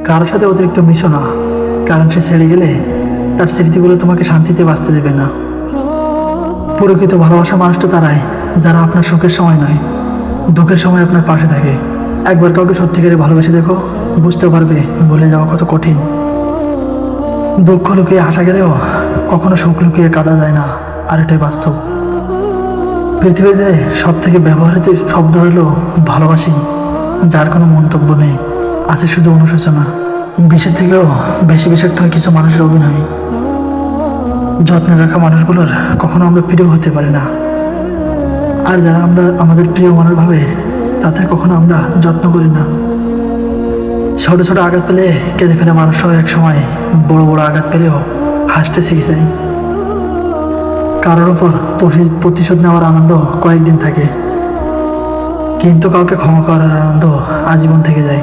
কারোর সাথে অতিরিক্ত মিশো না, কারণ সে ছেড়ে গেলে তার স্মৃতিগুলো তোমাকে শান্তিতে বাঁচতে দেবে না। প্রকৃত ভালোবাসা মানুষটা তারাই যারা আপনার সুখের সময় নয়, দুঃখের সময় আপনার পাশে থাকে। একবার কাউকে সত্যিকারে ভালোবেসে দেখো, বুঝতে পারবে ভুলে যাওয়া কত কঠিন। দুঃখ লুকিয়ে হাসা গেলেও কখনো সুখ লুকিয়ে কাঁদা যায় না, আর এটাই বাস্তব। পৃথিবীতে সব থেকে ব্যবহৃত শব্দ হলো ভালোবাসি, যার কোনো মন্তব্য নেই, আছে শুধু অনুশোচনা। বিষের থেকেও বেশি বিষাক্ত হয় কিছু মানুষের অভিনয়। যত্নে রাখা মানুষগুলোর কখনো আমরা প্রিয় হতে পারি না, আর যারা আমরা আমাদের প্রিয় মানুষ ভাবে তাদের কখনো আমরা যত্ন করি না। ছোট ছোট আঘাত পেলে কেঁদে ফেলে মানুষরাও এক সময় বড় বড় আঘাত পেলেও হাসতে শিখে যায়। কারোর ওপর প্রতিশোধ নেওয়ার আনন্দ কয়েকদিন থাকে, কিন্তু কাউকে ক্ষমা করার আনন্দ আজীবন থেকে যায়।